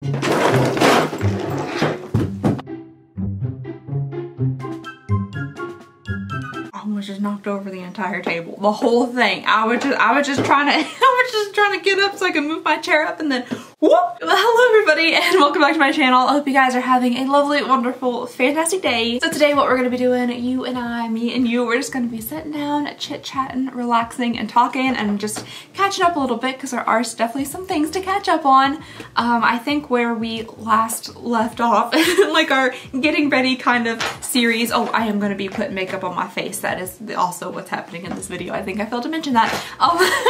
I just knocked over the entire table, the whole thing. I was just trying to get up so I could move my chair up, and then whoop. Well, hello everybody and welcome back to my channel. I hope you guys are having a lovely, wonderful, fantastic day. So today what we're gonna be doing, you and I, me and you, we're just gonna be sitting down, chit-chatting, relaxing, and talking, and just catching up a little bit because there are definitely some things to catch up on. I think where we last left off, like our getting ready kind of series. Oh, I am gonna be putting makeup on my face. That is also what's happening in this video. I think I failed to mention that.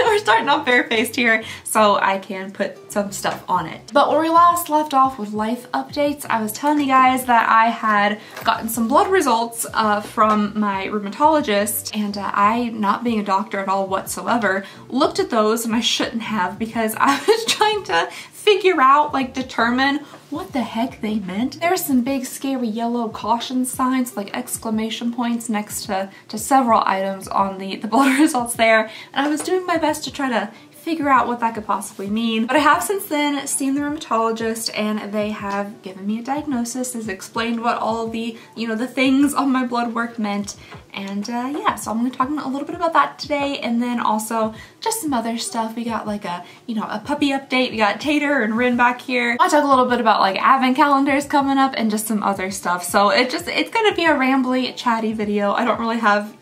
We're starting off barefaced here so I can put some stuff on it. But where we last left off with life updates, I was telling you guys that I had gotten some blood results from my rheumatologist, and I, not being a doctor at all whatsoever, looked at those, and I shouldn't have, because I was trying to figure out, like, determine what the heck they meant. There were some big scary yellow caution signs, like exclamation points, next to several items on the blood results there, and I was doing my best to try to figure out what that could possibly mean. But I have since then seen the rheumatologist, and they have given me a diagnosis, has explained what all the, the things on my blood work meant. And yeah, so I'm gonna talk a little bit about that today, and then also just some other stuff. We got like a puppy update. We got Tater and Wren back here. I talk a little bit about like advent calendars coming up and just some other stuff. So it's gonna be a rambly, chatty video. I don't really have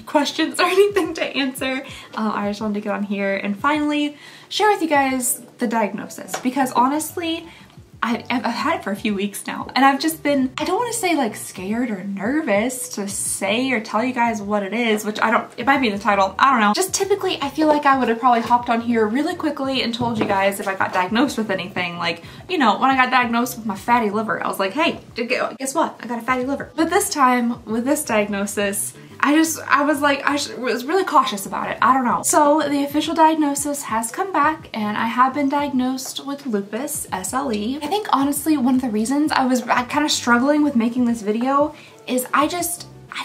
questions or anything to answer. I just wanted to get on here and finally share with you guys the diagnosis, because honestly, I've had it for a few weeks now, and I've just been, I don't want to say like scared or nervous to say or tell you guys what it is, which it might be in the title, I don't know. Just typically, I feel like I would have probably hopped on here really quickly and told you guys if I got diagnosed with anything. Like, when I got diagnosed with my fatty liver, I was like, hey, guess what? I got a fatty liver. But this time, with this diagnosis, I was really cautious about it. I don't know. So the official diagnosis has come back, and I have been diagnosed with lupus, SLE. I think honestly one of the reasons I was kind of struggling with making this video is I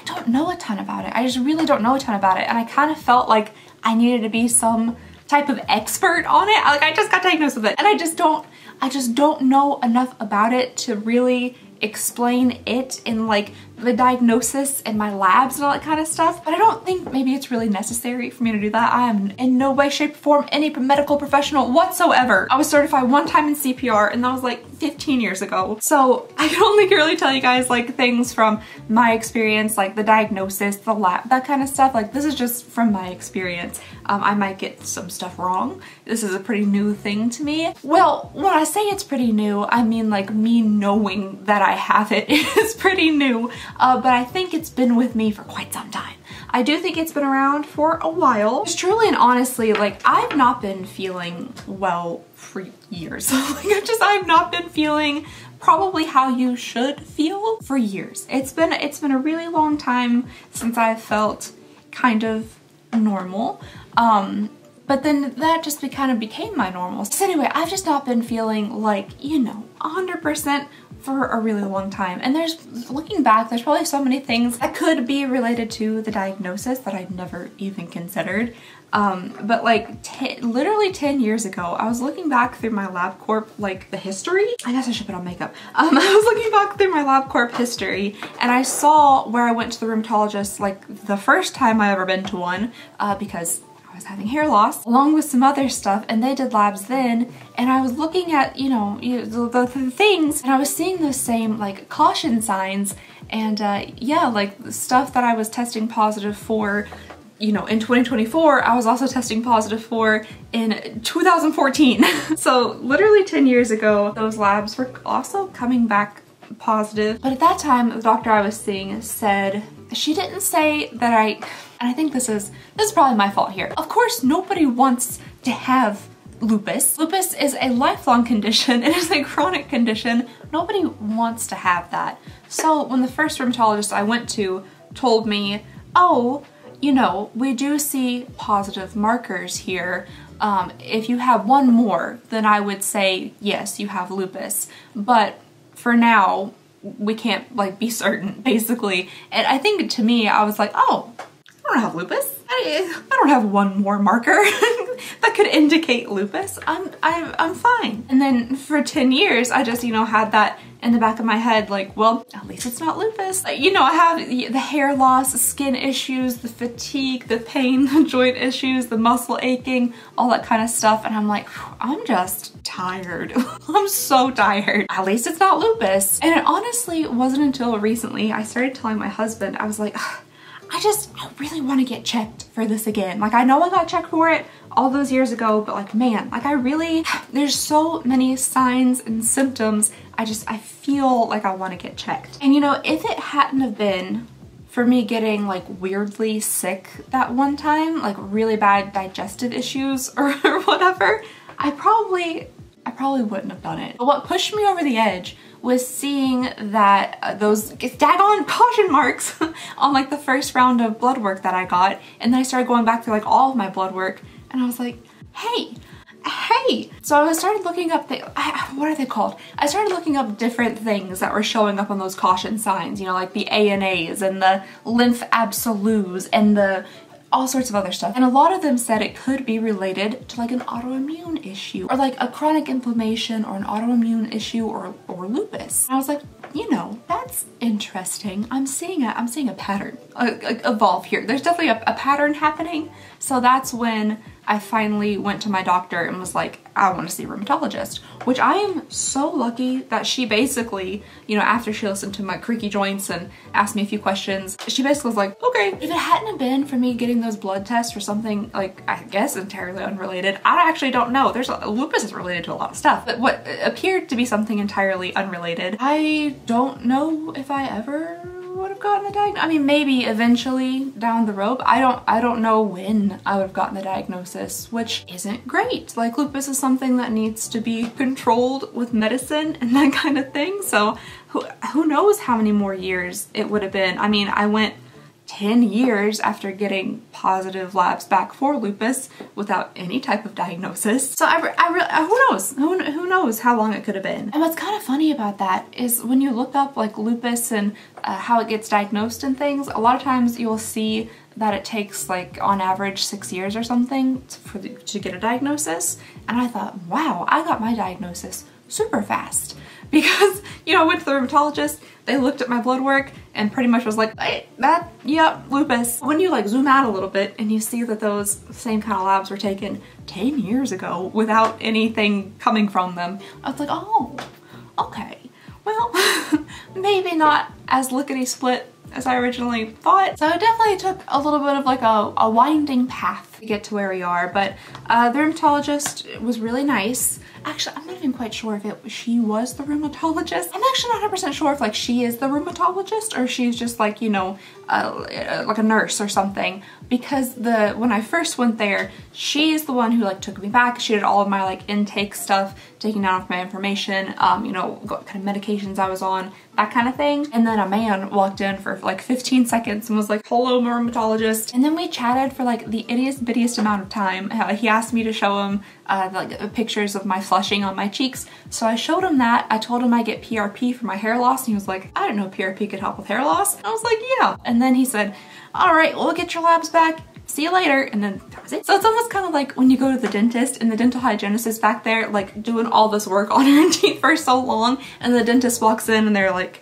don't know a ton about it. I just really don't know a ton about it, and I kind of felt like I needed to be some type of expert on it. Like, I just got diagnosed with it, and I just don't know enough about it to really explain it in like the diagnosis and my labs and all that kind of stuff. But I don't think maybe it's really necessary for me to do that. I am in no way, shape, or form any medical professional whatsoever. I was certified one time in CPR, and that was like 15 years ago. So I can only really tell you guys like things from my experience, like the diagnosis, the lab, that kind of stuff. Like, this is just from my experience. I might get some stuff wrong. This is a pretty new thing to me. Well, when I say it's pretty new, I mean like me knowing that I have it is pretty new. But I think it's been with me for quite some time. I do think it's been around for a while. Just truly and honestly, like, I've not been feeling well for years. Like, I've not been feeling probably how you should feel for years. It's been a really long time since I've felt kind of normal. But then that just kind of became my normal. So anyway, I've just not been feeling like, 100% for a really long time. And looking back, there's probably so many things that could be related to the diagnosis that I'd never even considered. But like literally 10 years ago, I was looking back through my LabCorp, like the history. I guess I should put on makeup. I was looking back through my LabCorp history, and I saw where I went to the rheumatologist like the first time I ever been to one, because I was having hair loss along with some other stuff, and they did labs then, and I was looking at the things, and I was seeing those same like caution signs, and yeah, like the stuff that I was testing positive for in 2024, I was also testing positive for in 2014. So literally 10 years ago, those labs were also coming back positive. But at that time, the doctor I was seeing said, she didn't say that and I think this is probably my fault here. Of course, nobody wants to have lupus. Lupus is a lifelong condition. It is a chronic condition. Nobody wants to have that. So when the first rheumatologist I went to told me, oh, we do see positive markers here. If you have one more, then I would say, yes, you have lupus. But for now, we can't like be certain, basically. And I think to me, I was like, oh, don't have lupus. I don't have one more marker that could indicate lupus. I'm fine. And then for 10 years, I just, you know, had that in the back of my head, like, well, at least it's not lupus. You know, I have the hair loss, skin issues, the fatigue, the pain, the joint issues, the muscle aching, all that kind of stuff. And I'm like, I'm just tired. I'm so tired. At least it's not lupus. And it honestly wasn't until recently I started telling my husband, I was like, I really want to get checked for this again. Like, I know I got checked for it all those years ago, but like, man, like there's so many signs and symptoms. I feel like I want to get checked. And you know, if it hadn't have been for me getting like weirdly sick that one time, like really bad digestive issues or whatever, I probably wouldn't have done it. But what pushed me over the edge was seeing that those daggone caution marks on like the first round of blood work that I got. And then I started going back through like all of my blood work and I was like, hey. So I started looking up what are they called? I started looking up different things that were showing up on those caution signs, you know, like the ANAs and the lymph absolus and the all sorts of other stuff. And a lot of them said it could be related to like an autoimmune issue or like a chronic inflammation or an autoimmune issue or lupus. And I was like, you know, that's interesting. I'm seeing a pattern evolve here. There's definitely a pattern happening. So that's when I finally went to my doctor and was like, I want to see a rheumatologist, which I am so lucky that she basically, you know, after she listened to my creaky joints and asked me a few questions, she basically was like, okay. If it hadn't have been for me getting those blood tests for something like, I guess entirely unrelated, I actually don't know. Lupus is related to a lot of stuff, but what appeared to be something entirely unrelated, I don't know if I ever would have gotten the diagnosis. I mean, maybe eventually down the road. I don't know when I would have gotten the diagnosis, which isn't great. Like, lupus is something that needs to be controlled with medicine and that kind of thing. So who knows how many more years it would have been. I mean, I went 10 years after getting positive labs back for lupus without any type of diagnosis. So who knows how long it could have been. And what's kind of funny about that is when you look up like lupus and how it gets diagnosed and things, a lot of times you'll see that it takes like on average 6 years or something to get a diagnosis. And I thought, wow, I got my diagnosis super fast. Because, you know, I went to the rheumatologist, they looked at my blood work and pretty much was like, hey, yep, lupus. When you like zoom out a little bit and you see that those same kind of labs were taken 10 years ago without anything coming from them, I was like, oh, okay. Well, maybe not as lickety-split as I originally thought. So it definitely took a little bit of like a winding path to get to where we are, but the rheumatologist was really nice. Actually, I'm not even quite sure if she was the rheumatologist. I'm actually not 100% sure if like she is the rheumatologist or she's just like, you know, like a nurse or something. Because when I first went there, she's the one who like took me back. She did all of my like intake stuff, taking down my information, you know, what kind of medications I was on, that kind of thing. And then a man walked in for like 15 seconds and was like, hello, my rheumatologist. And then we chatted for like the ittiest bittiest amount of time. He asked me to show him like pictures of my flushing on my cheeks. So I showed him that. I told him I get PRP for my hair loss and he was like, I didn't know PRP could help with hair loss. And I was like, yeah. And then he said, all right, we'll get your labs back. See you later. And then that was it. So it's almost kind of like when you go to the dentist and the dental hygienist is back there like doing all this work on your teeth for so long and the dentist walks in and they're like,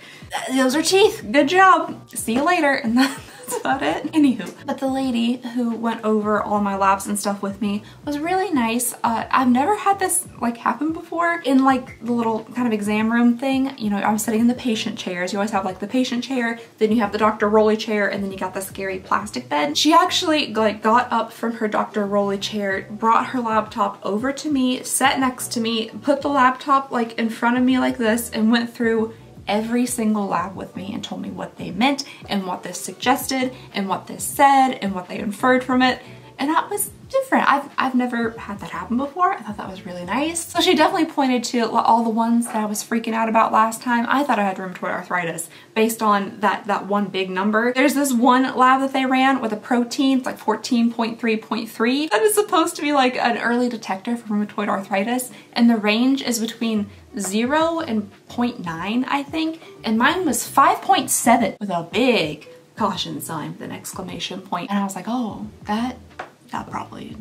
those are teeth, good job, see you later. And that's about it. Anywho, but the lady who went over all my labs and stuff with me was really nice. I've never had this like happen before in like the little kind of exam room thing. You know, I was sitting in the patient chairs. You always have like the patient chair, then you have the Dr. Rolly chair, and then you got the scary plastic bed. She actually like got up from her Dr. Rolly chair, brought her laptop over to me, sat next to me, put the laptop like in front of me like this, and went through every single lab with me and told me what they meant and what this suggested and what this said and what they inferred from it. And that was different. I've never had that happen before. I thought that was really nice. So she definitely pointed to all the ones that I was freaking out about last time. I thought I had rheumatoid arthritis based on that one big number. There's this one lab that they ran with a protein, it's like 14.3.3. That is supposed to be like an early detector for rheumatoid arthritis. And the range is between 0 and 0.9, I think. And mine was 5.7 with a big caution sign with an exclamation point. And I was like, oh, that's probably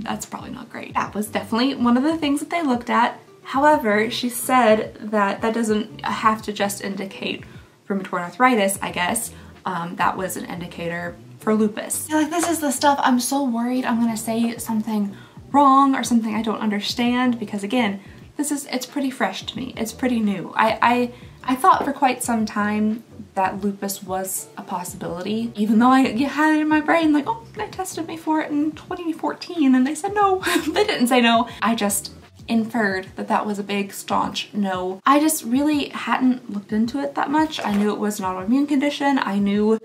not great. That was definitely one of the things that they looked at. However, she said that that doesn't have to just indicate rheumatoid arthritis, I guess. That was an indicator for lupus. Like, this is the stuff I'm so worried I'm gonna say something wrong or something I don't understand, because again, it's pretty fresh to me. It's pretty new. I thought for quite some time that lupus was a possibility, even though I had it in my brain like, oh, they tested me for it in 2014 and they said no. They didn't say no. I just inferred that that was a big staunch no. I just really hadn't looked into it that much. I knew it was an autoimmune condition. I knew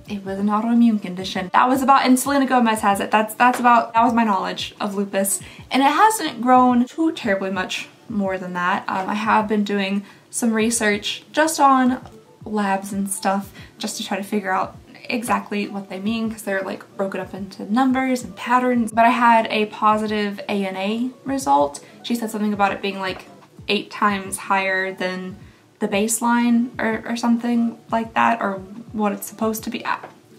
it was an autoimmune condition. That was about, and Selena Gomez has it. That was my knowledge of lupus. And it hasn't grown too terribly much more than that. I have been doing some research just on labs and stuff just to try to figure out exactly what they mean, because they're like broken up into numbers and patterns. But I had a positive ANA result. She said something about it being like 8 times higher than the baseline or something like that, or what it's supposed to be.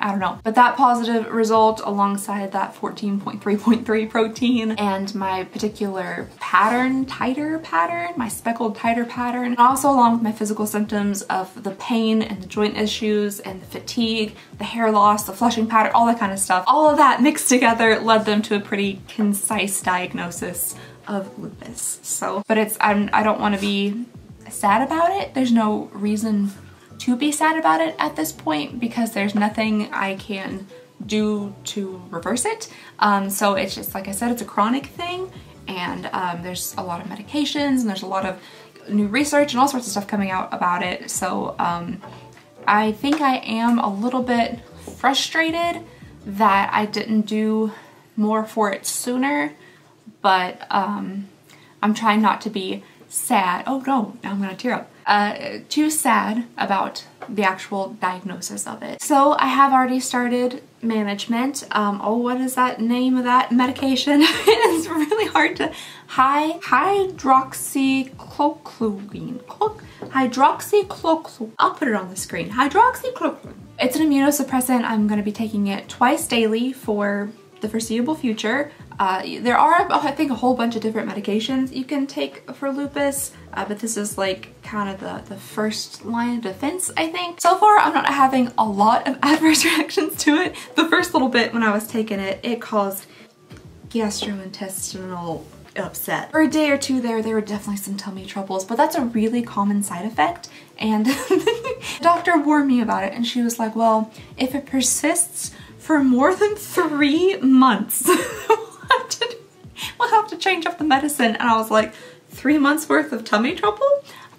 I don't know. But that positive result alongside that 14.3.3 protein and my particular pattern, Tater pattern, my speckled Tater pattern, and also along with my physical symptoms of the pain and the joint issues and the fatigue, the hair loss, the flushing pattern, all that kind of stuff, all of that mixed together led them to a pretty concise diagnosis of lupus. So, but I don't want to be sad about it. There's no reason to be sad about it at this point because there's nothing I can do to reverse it. So it's just, like I said, it's a chronic thing, and there's a lot of medications and there's a lot of new research and all sorts of stuff coming out about it. So I think I am a little bit frustrated that I didn't do more for it sooner, but I'm trying not to be sad. Oh no, now I'm gonna tear up. Too sad about the actual diagnosis of it. So I have already started management. Oh, what is that name of that medication? It's really hard to, hydroxychloroquine. I'll put it on the screen. Hydroxychloroquine. It's an immunosuppressant. I'm going to be taking it twice daily for the foreseeable future. There are, I think, a whole bunch of different medications you can take for lupus, but this is like kind of the first line of defense, I think. So far, I'm not having a lot of adverse reactions to it. The first little bit when I was taking it, it caused gastrointestinal upset. For a day or two there were definitely some tummy troubles, but that's a really common side effect. And the doctor warned me about it, and she was like, well, if it persists for more than 3 months, we'll have to change up the medicine. And I was like, 3 months worth of tummy trouble?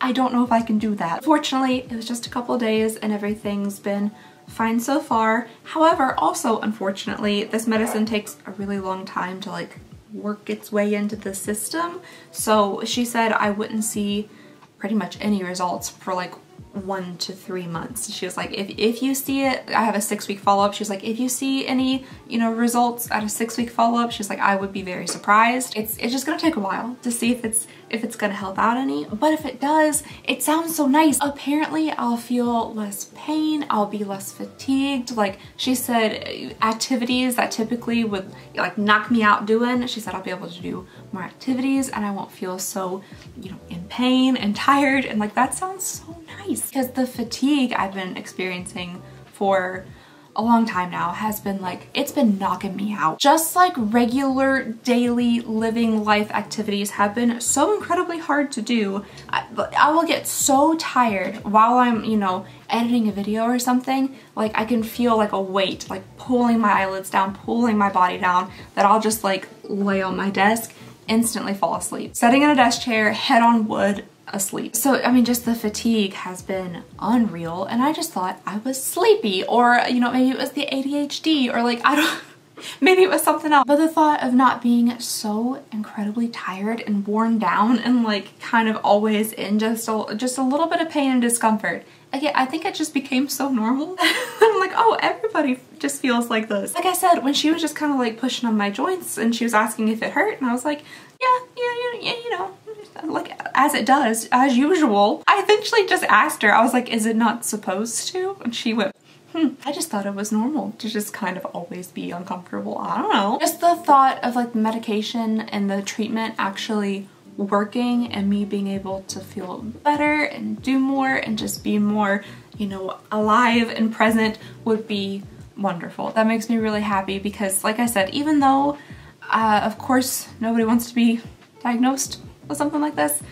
I don't know if I can do that. Fortunately, it was just a couple days and everything's been fine so far. However, also unfortunately, this medicine takes a really long time to like work its way into the system. So she said I wouldn't see pretty much any results for like 1 to 3 months. She was like, if you see it, I have a 6-week follow-up. She was like, if you see any, you know, results at a 6-week follow-up, she's like, I would be very surprised. It's just gonna take a while to see if it's gonna help out any. But if it does, it sounds so nice. Apparently I'll feel less pain, I'll be less fatigued. Like she said, activities that typically would like knock me out doing, she said I'll be able to do more activities and I won't feel so, you know, in pain and tired, and like that sounds so nice. Because the fatigue I've been experiencing for a long time now has been like, it's been knocking me out. Just like regular daily living life activities have been so incredibly hard to do. I will get so tired while I'm, you know, editing a video or something. Like I can feel like a weight, like pulling my eyelids down, pulling my body down, that I'll just like lay on my desk, instantly fall asleep. Sitting in a desk chair, head on wood, asleep. So I mean, just the fatigue has been unreal, and I just thought I was sleepy, or you know, maybe it was the ADHD, or like I don't, maybe it was something else. But the thought of not being so incredibly tired and worn down and like kind of always in just a little bit of pain and discomfort, again, I think it just became so normal. I'm like, oh, everybody just feels like this. Like I said, when she was just kind of like pushing on my joints and she was asking if it hurt, and I was like, yeah, you know, like as it does, as usual. I eventually just asked her, I was like, is it not supposed to? And she went, I just thought it was normal to just kind of always be uncomfortable. I don't know. Just the thought of like the medication and the treatment actually working and me being able to feel better and do more and just be more, you know, alive and present would be wonderful. That makes me really happy because, like I said, even though of course nobody wants to be diagnosed with something like this,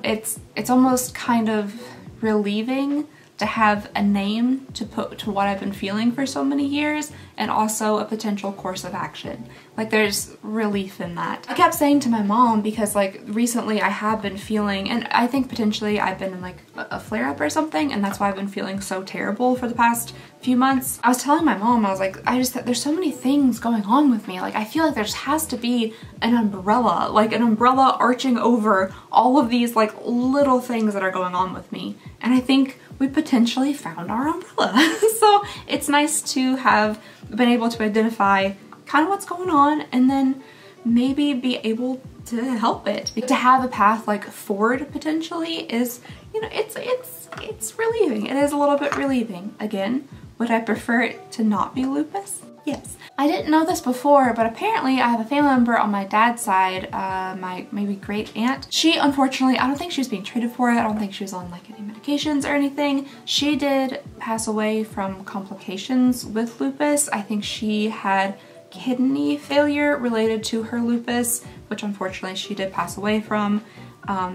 it's almost kind of relieving to have a name to put to what I've been feeling for so many years, and also a potential course of action. Like, there's relief in that. I kept saying to my mom, because like recently I have been feeling, and I think potentially I've been in like a flare-up or something, and that's why I've been feeling so terrible for the past few months. I was telling my mom, I was like, there's so many things going on with me. Like, I feel like there just has to be an umbrella, like an umbrella arching over all of these like little things that are going on with me. And I think we potentially found our umbrella. So it's nice to have been able to identify kind of what's going on and then maybe be able to help it. To have a path like forward potentially is, you know, it's relieving. It is a little bit relieving. Again, would I prefer it to not be lupus? Yes. I didn't know this before, but apparently I have a family member on my dad's side, my maybe great aunt. She, unfortunately, I don't think she was being treated for it. I don't think she was on like any medications or anything. She did pass away from complications with lupus. I think she had kidney failure related to her lupus, which unfortunately she did pass away from,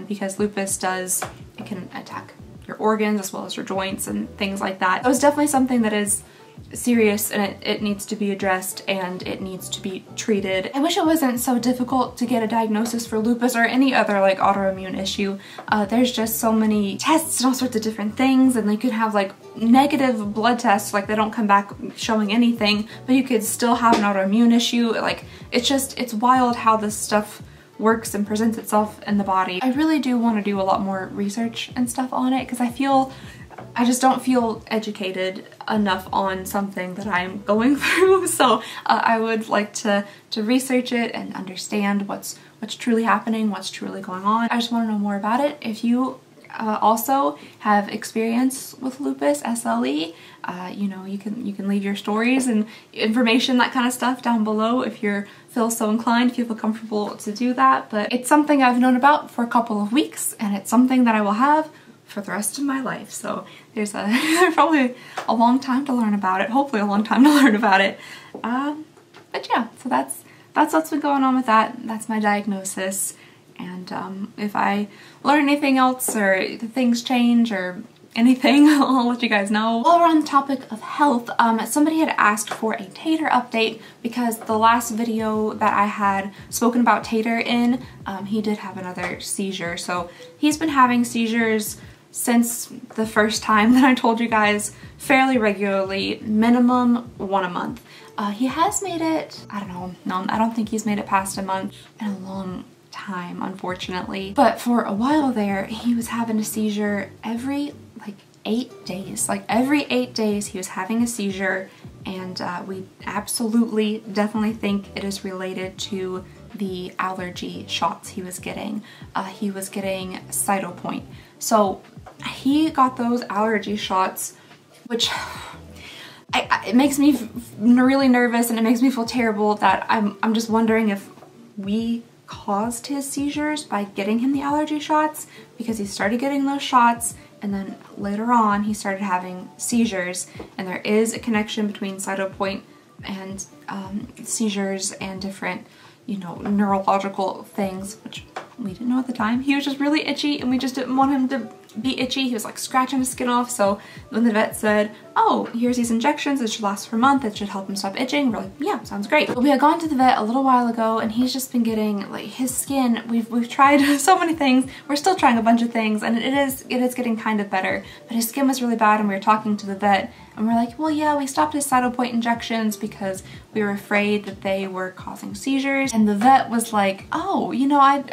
because lupus it can attack your organs as well as your joints and things like that. It was definitely something that is serious, and it needs to be addressed and it needs to be treated. I wish it wasn't so difficult to get a diagnosis for lupus or any other like autoimmune issue. There's just so many tests and all sorts of different things, and you could have like negative blood tests, like they don't come back showing anything, but you could still have an autoimmune issue. Like, it's wild how this stuff works and presents itself in the body. I really do want to do a lot more research and stuff on it, because I just don't feel educated enough on something that I'm going through. So I would like to research it and understand what's truly happening, what's truly going on. I just want to know more about it. If you also have experience with lupus, SLE, you know, you can leave your stories and information, that kind of stuff, down below if you feel so inclined, if you feel comfortable to do that. But it's something I've known about for a couple of weeks, and it's something that I will have for the rest of my life. So there's probably a long time to learn about it, hopefully a long time to learn about it. But yeah, so that's what's been going on with that. That's my diagnosis. And if I learn anything else or things change or anything, I'll let you guys know. While we're on the topic of health, somebody had asked for a Tater update, because the last video that I had spoken about Tater in, he did have another seizure. So he's been having seizures since the first time that I told you guys, fairly regularly, minimum 1 a month. He has made it, I don't know, no, I don't think he's made it past a month in a long time, unfortunately. But for a while there, he was having a seizure every like 8 days. Like every 8 days he was having a seizure, and we absolutely definitely think it is related to the allergy shots he was getting. He was getting Cytopoint. So he got those allergy shots, which it makes me really nervous, and it makes me feel terrible that I'm just wondering if we caused his seizures by getting him the allergy shots, because he started getting those shots and then later on he started having seizures, and there is a connection between Cytopoint and seizures and different, you know, neurological things, which we didn't know at the time. He was just really itchy, and we just didn't want him to be itchy. He was like scratching his skin off. So when the vet said, oh, here's these injections, it should last for a month, it should help him stop itching, we're like, yeah, sounds great. But we had gone to the vet a little while ago, and he's just been getting like his skin, we've tried so many things, we're still trying a bunch of things, and it is getting kind of better, but his skin was really bad, and we were talking to the vet, and we're like, well, yeah, we stopped his Cytopoint injections because we were afraid that they were causing seizures. And the vet was like, oh, you know,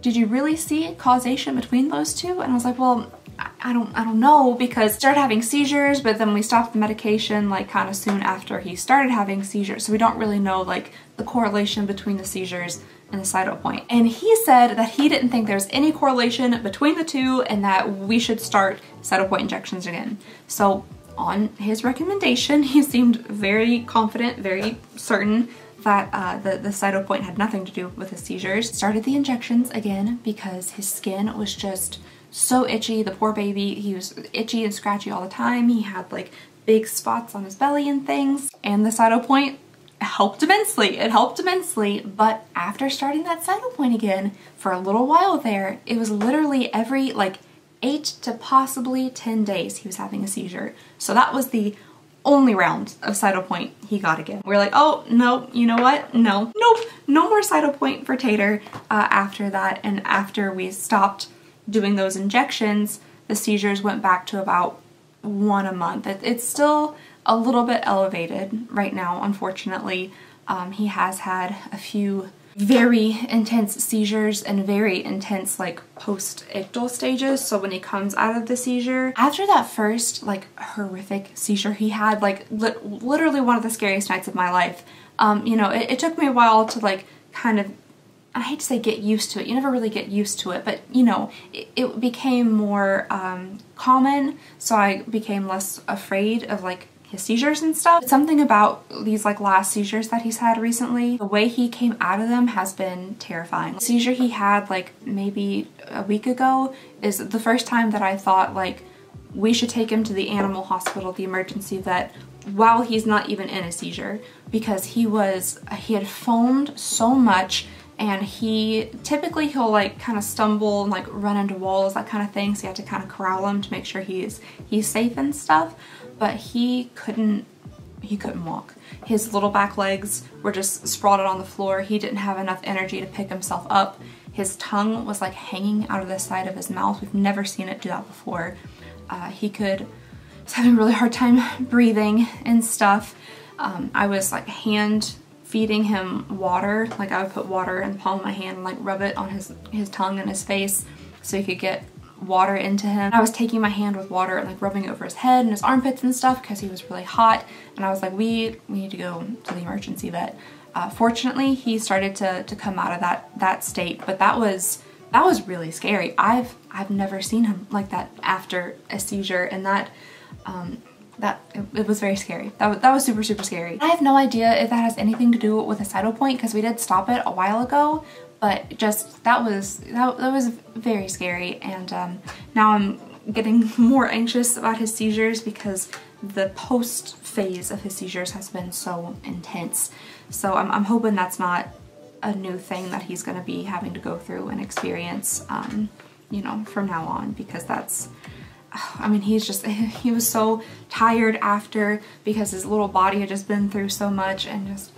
did you really see causation between those two? And I was like, well, I don't know, because he started having seizures, but then we stopped the medication like kind of soon after he started having seizures. So we don't really know like the correlation between the seizures and the Cytopoint. And he said that he didn't think there's any correlation between the two, and that we should start Cytopoint injections again. So on his recommendation, he seemed very confident, very certain that the Cytopoint had nothing to do with his seizures. Started the injections again because his skin was just so itchy. The poor baby, he was itchy and scratchy all the time. He had like big spots on his belly and things. And the Cytopoint helped immensely. It helped immensely, but after starting that Cytopoint again, for a little while there, it was literally every like 8 to possibly 10 days he was having a seizure. So that was the only round of Cytopoint he got again. We're like, oh no, you know what? No, nope, no more Cytopoint for Tater after that. And after we stopped doing those injections, the seizures went back to about 1 a month. It's still a little bit elevated right now, unfortunately. He has had a few very intense seizures and very intense like post-ictal stages. So when he comes out of the seizure, after that first like horrific seizure he had, like literally one of the scariest nights of my life, you know, it took me a while to like kind of, I hate to say get used to it. You never really get used to it, but you know, it became more common. So I became less afraid of like his seizures and stuff. Something about these like last seizures that he's had recently, the way he came out of them has been terrifying. The seizure he had like maybe a week ago is the first time that I thought like we should take him to the animal hospital, the emergency vet, while he's not even in a seizure, because he had foamed so much. And he'll like kind of stumble and like run into walls, that kind of thing. So you have to kind of corral him to make sure he's safe and stuff. But he couldn't walk. His little back legs were just sprawled on the floor. He didn't have enough energy to pick himself up. His tongue was like hanging out of the side of his mouth. We've never seen it do that before. He was having a really hard time breathing and stuff. I was like hand feeding him water. Like I would put water in the palm of my hand and like rub it on his tongue and his face so he could get water into him. I was taking my hand with water and like rubbing it over his head and his armpits and stuff because he was really hot, and I was like, we need to go to the emergency vet. Fortunately, he started to come out of that state, but that was really scary. I've never seen him like that after a seizure, and it was very scary. That was super, super scary. I have no idea if that has anything to do with a Cytopoint because we did stop it a while ago, but just that was very scary. And now I'm getting more anxious about his seizures because the post phase of his seizures has been so intense. So I'm hoping that's not a new thing that he's going to be having to go through and experience, you know, from now on, because that's, I mean, he was so tired after because his little body had just been through so much, and just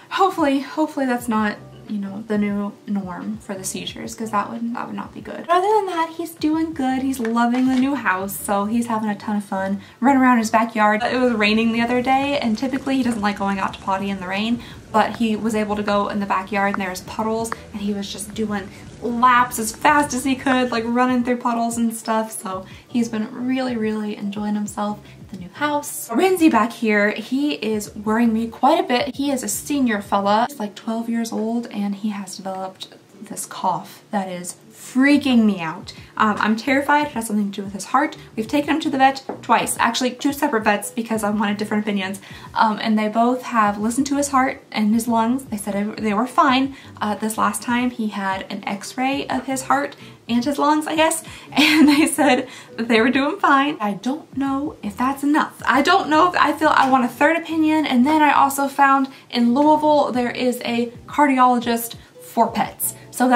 hopefully that's not, you know, the new norm for the seizures, because that would not be good. But other than that, he's doing good. He's loving the new house, so he's having a ton of fun running around his backyard. It was raining the other day, and typically he doesn't like going out to potty in the rain, but he was able to go in the backyard and there's puddles, and he was just doing laps as fast as he could, like running through puddles and stuff. So he's been really, really enjoying himself at the new house. Renzi back here, he is worrying me quite a bit. He is a senior fella. He's like 12 years old, and he has developed this cough that is freaking me out. I'm terrified it has something to do with his heart. We've taken him to the vet twice, actually 2 separate vets, because I wanted different opinions, and they both have listened to his heart and his lungs. They said they were fine. This last time he had an x-ray of his heart and his lungs, I guess, and they said that they were doing fine. I don't know if that's enough. I don't know if I want a third opinion. And then I also found in Louisville there is a cardiologist for pets. So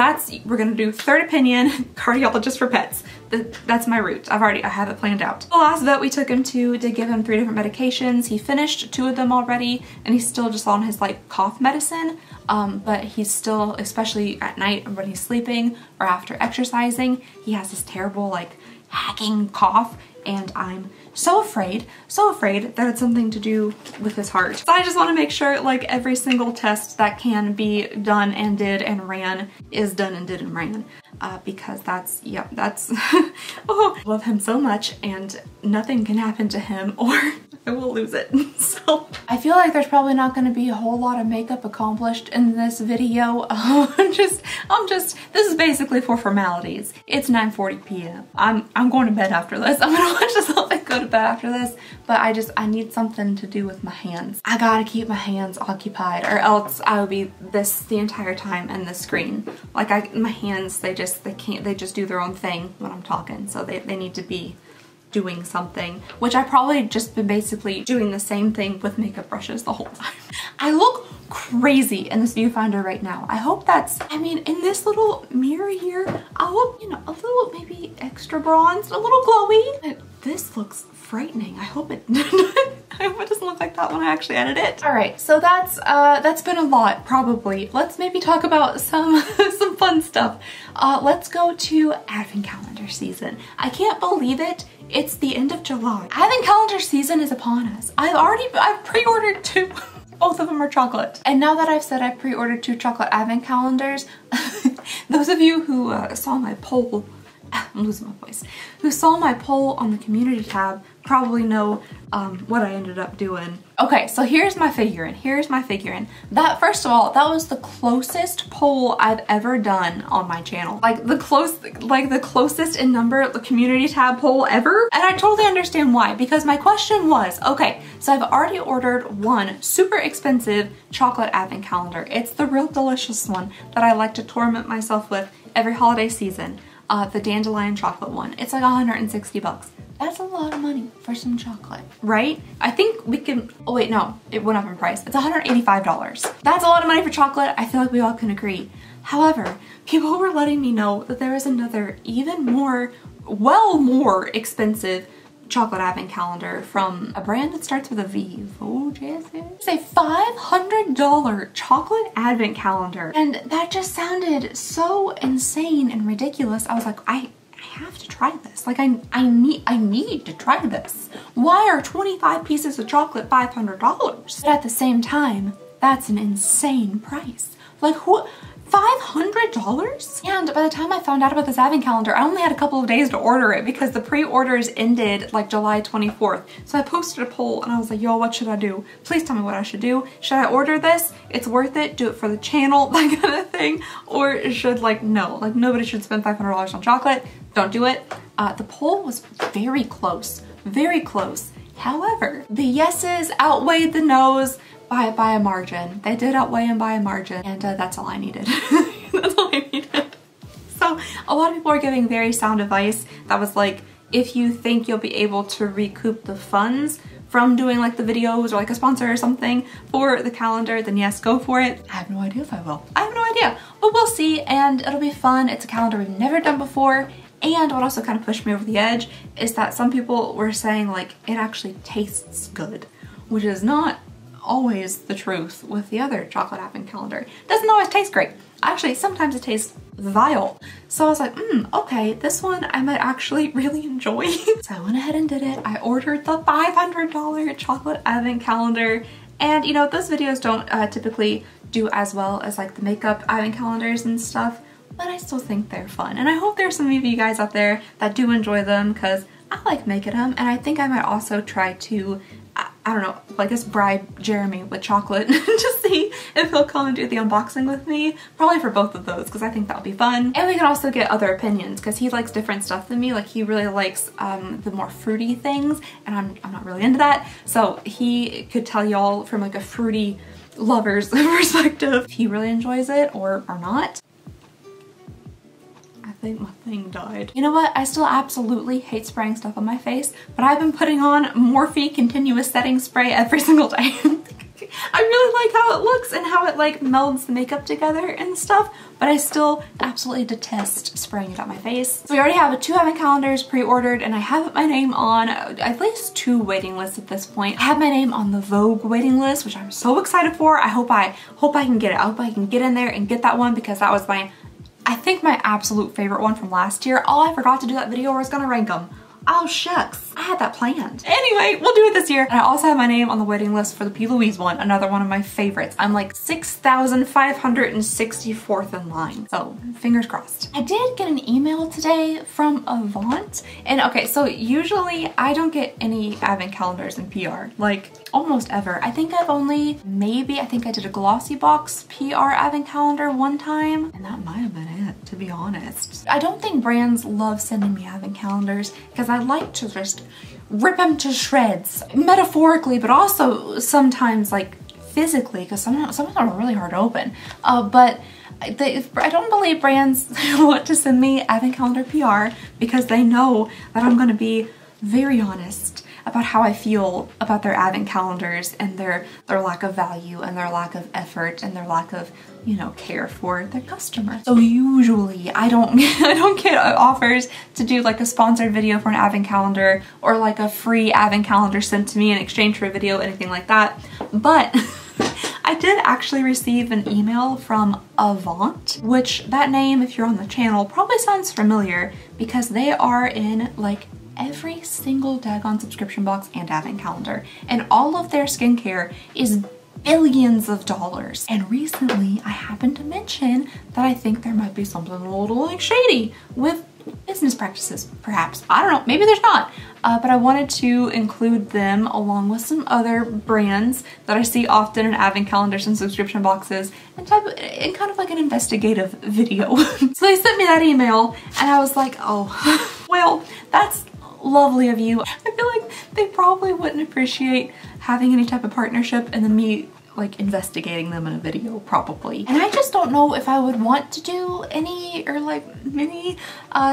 we're gonna do third opinion, cardiologist for pets. That's my route. I have it planned out. The last vet we took him to did give him 3 different medications. He finished 2 of them already, and he's still just on his like cough medicine. But he's still, especially at night when he's sleeping or after exercising, he has this terrible like hacking cough, and I'm so afraid that it's something to do with his heart. So I just want to make sure like every single test that can be done and did and ran is done and did and ran, because that's oh, I love him so much, and nothing can happen to him or I will lose it. So I feel like there's probably not going to be a whole lot of makeup accomplished in this video. This is basically for formalities. It's 9:40 p.m. I'm going to bed after this. I'm gonna watch this whole thing, go to bed after this. But I need something to do with my hands. I gotta keep my hands occupied, or else I will be this the entire time in the screen. Like my hands, they just do their own thing when I'm talking. So they need to be doing something, which I probably just been basically doing the same thing with makeup brushes the whole time. I look crazy in this viewfinder right now. I hope that's, I mean, in this little mirror here, I look, you know, a little maybe extra bronzed, a little glowy. This looks frightening. I hope it I hope it doesn't look like that when I actually edit it. All right, so that's been a lot, probably. Let's maybe talk about some some fun stuff. Let's go to Advent calendar season. I can't believe it. It's the end of July. Advent calendar season is upon us. I've pre-ordered 2. Both of them are chocolate. And now that I've said I pre-ordered 2 chocolate Advent calendars, those of you who saw my poll, I'm losing my voice, who saw my poll on the community tab probably know what I ended up doing. Okay, so here's my figurine. That, first of all, that was the closest poll I've ever done on my channel. Like the closest in number the community tab poll ever. And I totally understand why, because my question was, okay, so I've already ordered one super expensive chocolate Advent calendar. It's the real delicious one that I like to torment myself with every holiday season. The dandelion chocolate one. It's like 160 bucks. That's a lot of money for some chocolate, right? I think we can, oh wait, no, it went up in price. It's $185. That's a lot of money for chocolate. I feel like we all can agree. However, people were letting me know that there is another even more, well more expensive chocolate Advent calendar from a brand that starts with a V. Oh, Jesse. It's a $500 chocolate Advent calendar. And that just sounded so insane and ridiculous. I was like, I have to try this. Like I need to try this. Why are 25 pieces of chocolate $500? But at the same time, that's an insane price. Like who? $500? And by the time I found out about this Advent calendar, I only had a couple of days to order it because the pre-orders ended like July 24th. So I posted a poll and I was like, yo, what should I do? Please tell me what I should do. Should I order this? It's worth it. Do it for the channel, that kind of thing. Or should like, no, like nobody should spend $500 on chocolate. Don't do it. The poll was very close, very close. However, the yeses outweighed the nos by a margin. They did outweigh him by a margin, and that's all I needed. That's all I needed. So a lot of people are giving very sound advice that was like, if you think you'll be able to recoup the funds from doing like the videos or like a sponsor or something for the calendar, then yes, go for it. I have no idea if I will. I have no idea, but we'll see, and it'll be fun. It's a calendar we've never done before. And what also kind of pushed me over the edge is that some people were saying like it actually tastes good, which is not always the truth with the other chocolate Advent calendar. It doesn't always taste great. Actually, sometimes it tastes vile. So I was like, okay, this one I might actually really enjoy. So I went ahead and did it. I ordered the $500 chocolate Advent calendar. And you know, those videos don't typically do as well as like the makeup Advent calendars and stuff, but I still think they're fun. And I hope there's some of you guys out there that do enjoy them, because I like making them. And I think I might also try to, I don't know, like just bribe Jeremy with chocolate to see if he'll come and do the unboxing with me. Probably for both of those, because I think that'll be fun. And we can also get other opinions, because he likes different stuff than me. Like he really likes the more fruity things, and I'm not really into that. So he could tell y'all from like a fruity lover's perspective if he really enjoys it or not. I think my thing died. You know what? I still absolutely hate spraying stuff on my face, but I've been putting on Morphe continuous setting spray every single day. I really like how it looks and how it like melds the makeup together and stuff, but I still absolutely detest spraying it on my face. So we already have 2 Advent calendars pre-ordered, and I have my name on at least 2 waiting lists at this point. I have my name on the Vogue waiting list, which I'm so excited for. I hope I can get it. I hope I can get in there and get that one, because that was I think my absolute favorite one from last year. All I forgot to do that video was gonna rank them. Oh shucks, I had that planned. Anyway, we'll do it this year. And I also have my name on the waiting list for the P. Louise one, another one of my favorites. I'm like 6,564th in line. So fingers crossed. I did get an email today from RANT. And okay, so usually I don't get any advent calendars in PR, like almost ever. I think I've only, I think I did a glossy box PR advent calendar one time, and that might have been it, to be honest. I don't think brands love sending me advent calendars because I like to just rip them to shreds, metaphorically, but also sometimes like physically, because some of them are really hard to open. But I don't believe brands want to send me advent calendar PR because they know that I'm gonna be very honest about how I feel about their advent calendars and their lack of value and their lack of effort and their lack of, you know, care for their customers. So usually I don't get offers to do like a sponsored video for an advent calendar or like a free advent calendar sent to me in exchange for a video, anything like that. But I did actually receive an email from RANT, which that name, if you're on the channel, probably sounds familiar because they are in like every single daggone subscription box and advent calendar, and all of their skincare is billions of dollars. And recently I happened to mention that I think there might be something a little like shady with business practices, perhaps. I don't know, maybe there's not. But I wanted to include them along with some other brands that I see often in advent calendars and subscription boxes in kind of like an investigative video. So they sent me that email and I was like, oh, well, that's lovely of you. I feel like they probably wouldn't appreciate having any type of partnership and then me like investigating them in a video, probably. And I just don't know if I would want to do any or like many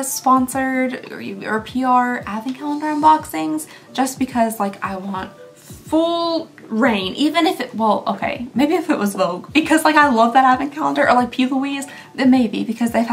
sponsored or PR advent calendar unboxings, just because like I want full reign, even if it, well, okay, maybe if it was Vogue, because like I love that advent calendar, or like P. Louise, then maybe, because P.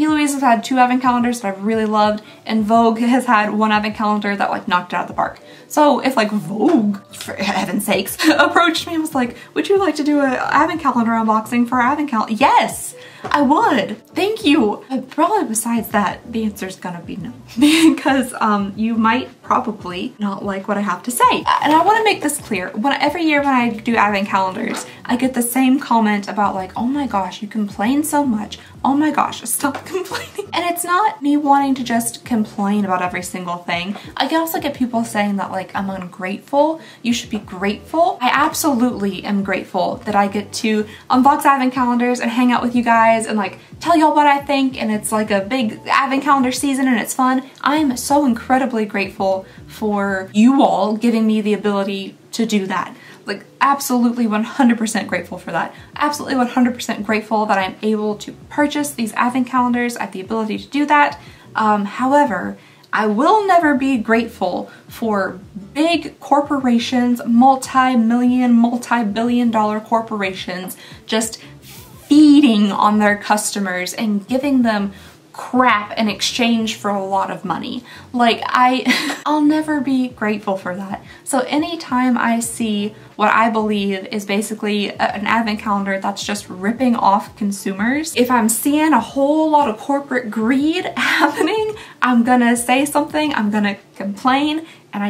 Louise has had 2 advent calendars that I've really loved, and Vogue has had 1 advent calendar that like knocked it out of the park. So if like Vogue, for heaven's sakes, approached me and was like, would you like to do an advent calendar unboxing for our advent calendar? Yes, I would. Thank you. But probably besides that, the answer's gonna be no, because you might probably not like what I have to say. And I want to make this clear. Every year when I do advent calendars, I get the same comment about like, oh my gosh, you complain so much. Oh my gosh, stop complaining. And it's not me wanting to just complain about every single thing. I can also get people saying that like I'm ungrateful. You should be grateful. I absolutely am grateful that I get to unbox advent calendars and hang out with you guys and like tell y'all what I think, and it's like a big advent calendar season and it's fun. I'm so incredibly grateful for you all giving me the ability to do that. Like absolutely 100% grateful for that. Absolutely 100% grateful that I'm able to purchase these advent calendars. I have the ability to do that. However, I will never be grateful for big corporations, multi-million, multi-billion dollar corporations just feeding on their customers and giving them crap in exchange for a lot of money. Like I'll never be grateful for that. So anytime I see what I believe is basically an advent calendar that's just ripping off consumers, if I'm seeing a whole lot of corporate greed happening, I'm gonna say something, I'm gonna complain, and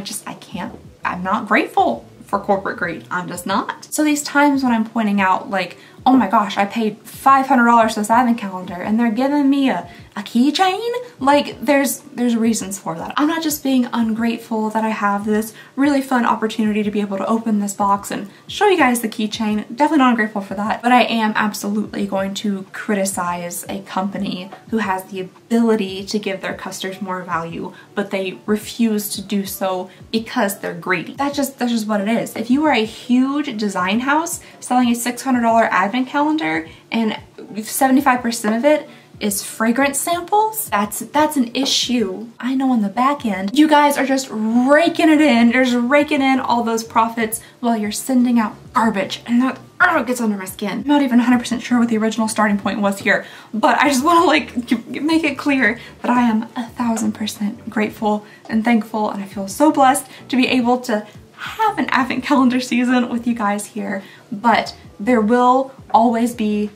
I'm not grateful for corporate greed. I'm just not. So these times when I'm pointing out like, oh my gosh, I paid $500 for this advent calendar and they're giving me a keychain, like there's reasons for that. I'm not just being ungrateful that I have this really fun opportunity to be able to open this box and show you guys the keychain. Definitely not ungrateful for that, but I am absolutely going to criticize a company who has the ability to give their customers more value, but they refuse to do so because they're greedy. That's just what it is. If you are a huge design house selling a $600 advent calendar and 75% of it is fragrance samples, that's an issue. I know on the back end, you guys are just raking it in. You're just raking in all those profits while you're sending out garbage, and that gets under my skin. I'm not even 100% sure what the original starting point was here, but I just want to like make it clear that I am 1000% grateful and thankful, and I feel so blessed to be able to have an advent calendar season with you guys here. But there will always be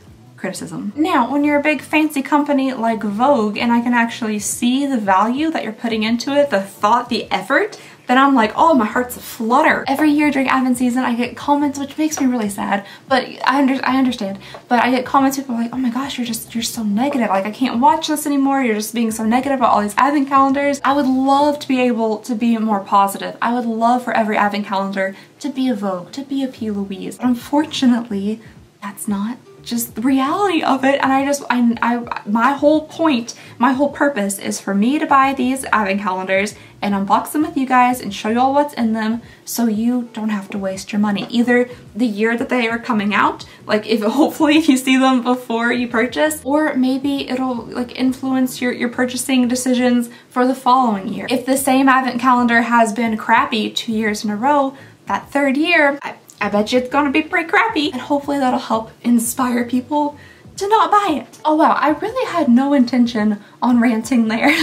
criticism. Now, when you're a big fancy company like Vogue and I can actually see the value that you're putting into it, the thought, the effort, then I'm like, oh, my heart's aflutter. Every year during Advent season, I get comments, which makes me really sad, but I understand. But I get comments, people are like, oh my gosh, you're so negative. Like, I can't watch this anymore. You're just being so negative about all these Advent calendars. I would love to be able to be more positive. I would love for every Advent calendar to be a Vogue, to be a P. Louise. But unfortunately, that's not just the reality of it, and my whole point, my whole purpose is for me to buy these Advent calendars and unbox them with you guys and show you all what's in them so you don't have to waste your money. Either the year that they are coming out, like hopefully if you see them before you purchase, or maybe it'll like influence your purchasing decisions for the following year. If the same Advent calendar has been crappy 2 years in a row, that third year, I bet you it's gonna be pretty crappy, and hopefully that'll help inspire people to not buy it. Oh wow, I really had no intention on ranting there.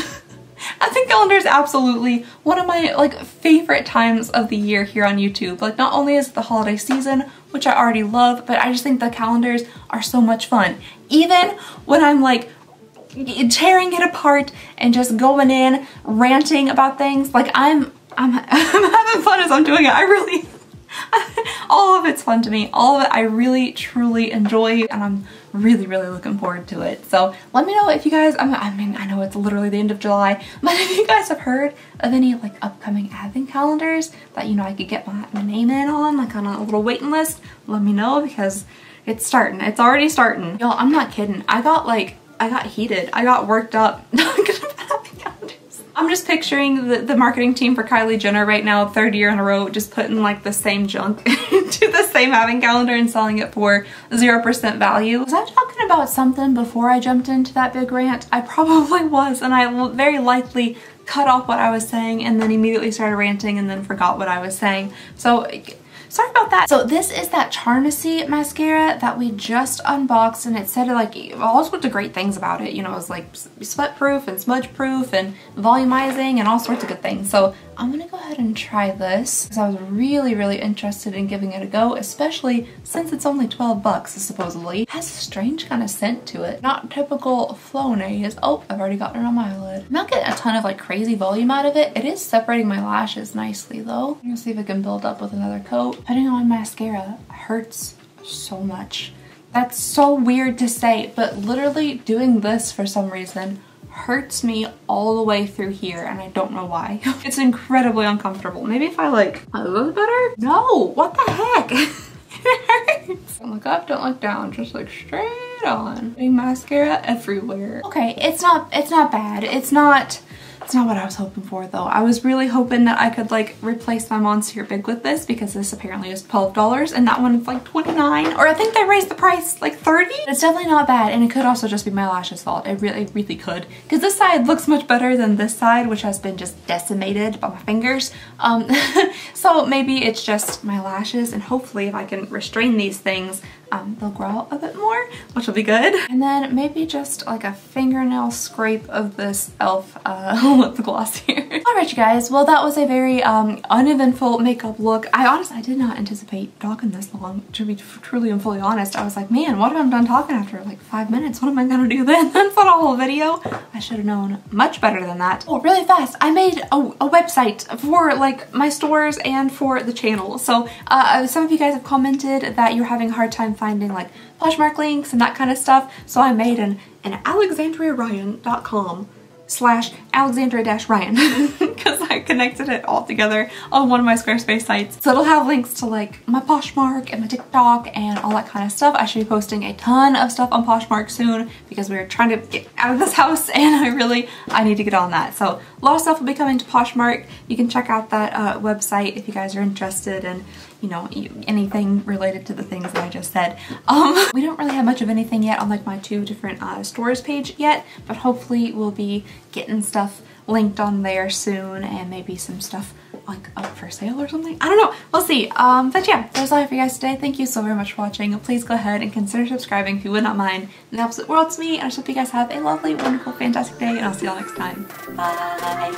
Advent calendar is absolutely one of my like favorite times of the year here on YouTube. Like, not only is it the holiday season, which I already love, but I just think the calendars are so much fun. Even when I'm like tearing it apart and just going in ranting about things, like I'm having fun as I'm doing it. I really all of it's fun to me. All of it I really truly enjoy, and I'm really looking forward to it. So let me know if you guys, I mean, I know it's literally the end of July, but if you guys have heard of any like upcoming Advent calendars that, you know, I could get my name in on, like on a little waiting list, let me know, because it's starting. It's already starting. Y'all, I'm not kidding. I got heated. I got worked up. I'm just picturing the marketing team for Kylie Jenner right now, third year in a row, just putting like the same junk into the same Advent calendar and selling it for 0% value. Was I talking about something before I jumped into that big rant? I probably was, and I very likely cut off what I was saying and then immediately started ranting and then forgot what I was saying. So sorry about that. So this is that Charnacy mascara that we just unboxed, and it said like all sorts of great things about it. You know, it was like sweat proof and smudge proof and volumizing and all sorts of good things. So I'm gonna go ahead and try this because I was really interested in giving it a go, especially since it's only 12 bucks supposedly. It has a strange kind of scent to it. Not typical Flonase. Oh, I've already gotten it on my eyelid. I'm not getting a ton of like crazy volume out of it. It is separating my lashes nicely though. I'm gonna see if I can build up with another coat. Putting on mascara hurts so much. That's so weird to say, but literally doing this for some reason hurts me all the way through here, and I don't know why. It's incredibly uncomfortable. Maybe if I like a little better? No, what the heck? It hurts. Don't look up, don't look down, just like straight on. Putting mascara everywhere. Okay, it's not bad. It's not what I was hoping for though. I was really hoping that I could like replace my Monsieur Big with this, because this apparently is $12 and that one is like $29, or I think they raised the price like $30. It's definitely not bad, and it could also just be my lashes fault. It really could, because this side looks much better than this side, which has been just decimated by my fingers. So maybe it's just my lashes, and hopefully if I can restrain these things, they'll grow out a bit more, which will be good. And then maybe just like a fingernail scrape of this e.l.f. lip gloss here. Alright you guys, well that was a very uneventful makeup look. I did not anticipate talking this long, to be truly and fully honest. I was like, man, what if I'm done talking after like 5 minutes? What am I gonna do then? That's not a whole video. I should have known much better than that. Oh, really fast, I made a website for like my stores and for the channel. So some of you guys have commented that you're having a hard time finding like Poshmark links and that kind of stuff. So I made an alexandriaryan.com/Alexandria-Ryan because I connected it all together on one of my Squarespace sites. So it'll have links to like my Poshmark and my TikTok and all that kind of stuff. I should be posting a ton of stuff on Poshmark soon because we're trying to get out of this house, and I need to get on that. So a lot of stuff will be coming to Poshmark. You can check out that website if you guys are interested in, you know, anything related to the things that I just said. We don't really have much of anything yet on like my 2 different stores page yet, but hopefully we'll be getting stuff linked on there soon, and maybe some stuff like up for sale or something. I don't know, we'll see. But yeah, that's all I have for you guys today. Thank you so very much for watching. Please go ahead and consider subscribing if you would not mind. It helps the world to me, and I just hope you guys have a lovely, wonderful, fantastic day, and I'll see y'all next time. Bye!